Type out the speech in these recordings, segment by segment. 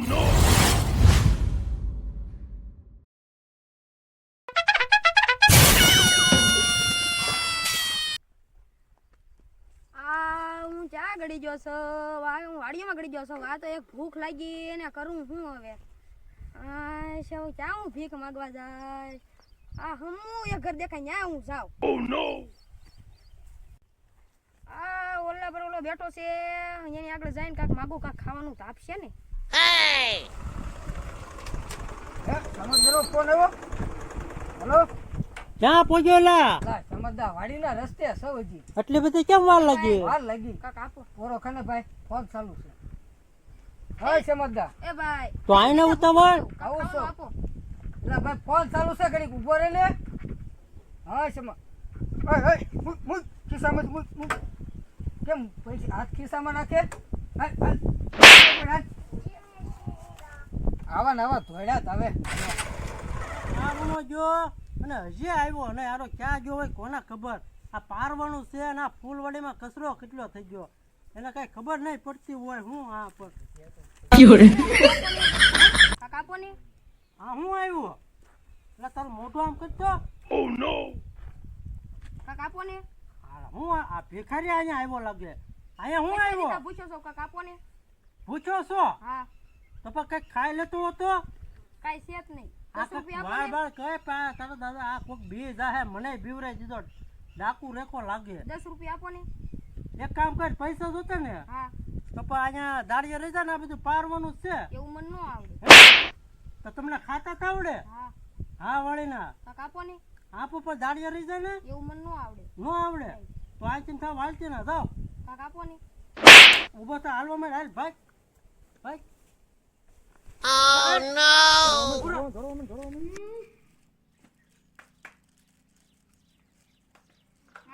હું ચા ગળી ગયો છો, હું વાડીમાં ગળી ગયો છો. આ તો એક ભૂખ લાગી એને કરું હું હવે. ચા હું ભીખ માંગવા જાય. આ હમું એક ઘર દેખાય ન્યા હું જાઉં. આ ઓલા પર ઓલો બેઠો છે એની આગળ જઈને કાક માગું કાક ખાવાનું તો આપશે ને. સમજદારો ફોન આવ્યો. હેલો, ક્યાં પહોંચ્યો લા? સમજદાર વાડીના રસ્તે સૌજી. એટલી બધી કેમ વાર લાગી? વાર લાગી કાક આપો. પોરો ખાને ભાઈ ફોન ચાલુ છે. હા સમજદાર. એ ભાઈ તો આઈને ઉતાવળ. આવું છો? આપો. એટલે ભાઈ ફોન ચાલુ છે, ઘડીક ઉભો રહે લે. હા સમજ. ઓય મુક ખિસ્સામાં મુક. કેમ પૈસા હાથ ખિસ્સામાં નાખે? આવા નવા ધોળ્યા હવે. આવવાનો જો અને હજી આવ્યો અને યારો ક્યાં ગયો હોય કોના ખબર. આ પારવાનું છે અને આ ફૂલવાડીમાં કચરો કેટલો થઈ ગયો એને કઈ ખબર નહીં પડતી હોય. હું આ પર કાક આપો ને. હા હું આવ્યો એટલે તારું મોઢું આમ કરતો. કાક આપો ને. હું આ ભિખારી અહીંયા આવ્યો લાગે. અહીંયા હું આવ્યો પૂછો છો કાક આપો ને. પૂછો છો હા તો પણ કઈક ખાઈ લેતો હતો. કાઈ છે જ નહીં. આ 10 રૂપિયા વાર આપો ને. વાર કહે તારો દાદા આ કોક બી જાહે મને બીવરાઈ દીધો. ડાકુ રેખો લાગે. 10 રૂપિયા આપો ને. એક કામ કર પૈસા જોતા ને હા તો પણ અહીંયા દાડિયા રહી જાય ને આ બધું પારવાનું જ છે. એવું મને ન આવડે. તો તમને ખાતા તો આવડે? હા હા વળીના કાક આપો ને. આપો પણ દાડિયા રહી જાય ને એવું મને ન આવડે. ન આવડે તો આથી થાવ હાલતી ને જાઓ કાક આપો ને. ઊભો તો હાલવા માં હાલ ભાઈ ભાઈ.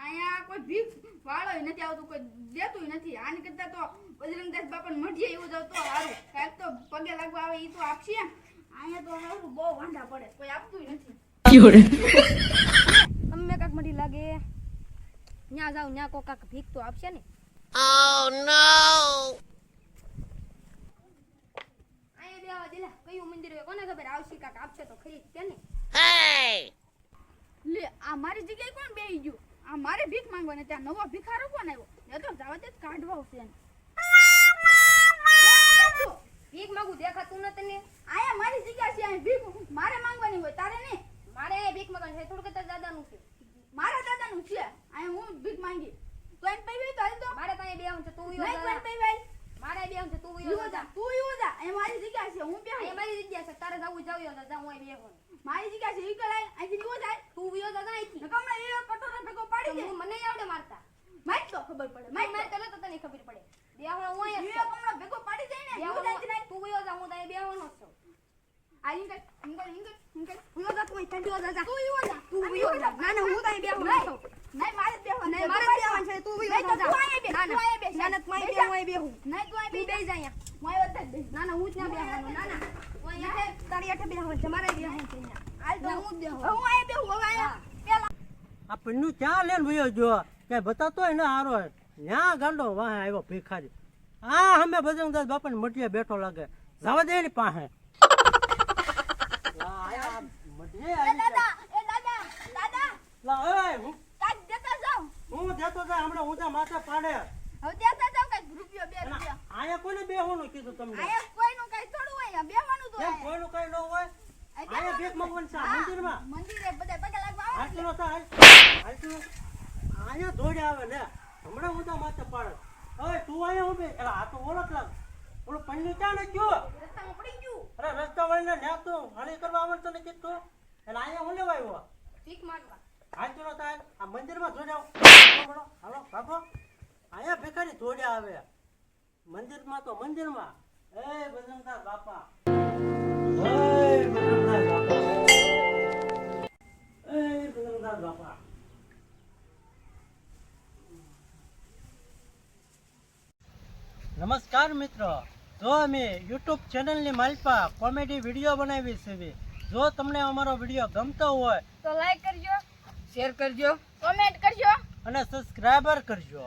અહીંયા કોઈ ભીખ વાળોય નથી આવતું, કોઈ દેતુંય નથી. આની કરતા તો બજરંગદાસ બાપાને મઢીએ એવું જાવ તો સારું. કાંઈક તો પગે લાગવા આવે એ તો આપશે. અહીંયા તો સારું બહુ વાંધા પડે, કોઈ આપતુંય નથી. તમે કાંક મઢી લાગે ન્યા જાવ, ન્યા કોઈ કાંક ભીખ તો આપશે ને. અહીંયા બે દિલા કયું મંદિર હોય કોને ખબર. આવશે કાંક આપશે તો ખરી કે ને. લે આ મારી જગ્યાએ કોણ બેહી ગયું? આ મારે ભીખ માંગવાને ત્યાં નવો ભિખારો કોણ આવ્યો? એ તો જવા દે કાઢવા છે ને. ભીખ માંગુ દેખાતું ન તને? આયા મારી જગ્યા છે, અહીં ભીખ મારે માંગવાની હોય તારે ને. મારે ભીખ માંગવાની છે થોડું કે તારા દાદાનું છે. મારા દાદાનું છે, અહીં હું ભીખ માંગી તો એને પૈવી તો હાલ તો. મારે ત્યાં બેહું છે તું યો જા. નહીં પૈવાય મારે બેહું છે તું યો જા. તું યો જા, એ મારી જગ્યા છે, હું બેહું. એ મારી જગ્યા છે, તારે જાવું જાવ યો જા, હું અહીં બેહું. મારી જગ્યા છે, ઈ કલાઈ અહીંથી યો જાય. તું યો જા અહીંથી. નકમણા એ કટોરો ભેગો પાડી દે. મને આવડે મારતા. માર તો ખબર પડે. માર તને તો તને ખબર પડે. બેહવા હું અહીંયા એ કમણા ભેગો પાડી જાય ને. યો જા તું યો જા, હું ત્યાં બેહવાનો છું. આ ઇંગલ યો જા, તું અહીં યો જા. તું યો જા, તું યો જા. ના ના હું ત્યાં બેહવાનો છું. નહીં મારે બેહવાનું. નહીં મારે બેહવાનું છે, તું યો જા. તું અહીં બેહ. ના ના તું અહીં બેહ, હું અહીં બેહું. નહીં તું અહીં બેહ જા અહીંયા. હું અહીં વચ્ચે બેહ. ના ના હું ત્યાં બેહવાનું. ના ના હું અહીંયા તારી આઠે બેહવાનું છે, મારે બેહવાનું છે અહીંયા. હાલ તો હું જ બેહું. હું અહીં બેહું. હવે અહીંયા પેલા આ પન્નું ક્યાં લઈને વયો જો કઈ બતાતો હોય ને હારો ન્યા ગાંડો વાહે આવ્યો ભિખારી. હા અમે બજરંગદાસ બાપાને મઢીએ બેઠો લાગે. જવા દે એની પાસે. હું દેતો જાય હમણાં ઊંધા માથે પાડે. હવે દેતા જાવ કઈ રૂપિયો 2 રૂપિયા. અહીંયા કોઈને બેહવાનું કીધું તમને? અહીંયા કોઈનું કઈ થોડું હોય, બેહવાનું તો કેમ કોઈનું કઈ ન હોય? અહીંયા ભીખ માંગવાનું છે મંદિરમાં. મંદિરે બધા પગે લાગવા આવે. હાલતો થાય હાલતો અહીંયા દોડે આવે ને હમણાં ઊંધા માથે પાડે. ઓય તું અહીંયા ઉભે. એલા આ તો ઓળખ લાગ. ઓલો પન્ની ક્યાં ને ગયો? રસ્તામાં પડી ગયું. અરે રસ્તા વળીને ન્યા તો હળી કરવા આવડતો ને કીધું. એટલે અહીંયા હું લેવા આવ્યો? ભીખ માંગવા. હાલતો ન થાય આ મંદિરમાં દોડ્યા. હાલો ભાગો. અહીંયા ભિખારી દોડ્યા આવે મંદિરમાં તો મંદિરમાં. એ બજરંગદાસ બાપા, એ બજરંગદાસ બાપા, એ બજરંગદાસ બાપા. નમસ્કાર મિત્રો, જો અમે યુટ્યુબ ચેનલની માલપા કોમેડી વિડીયો બનાવી છે. જો તમને અમારો વિડીયો ગમતો હોય તો લાઈક કરજો, શેર કરજો, કોમેન્ટ કરજો અને સબસ્ક્રાઇબર કરજો.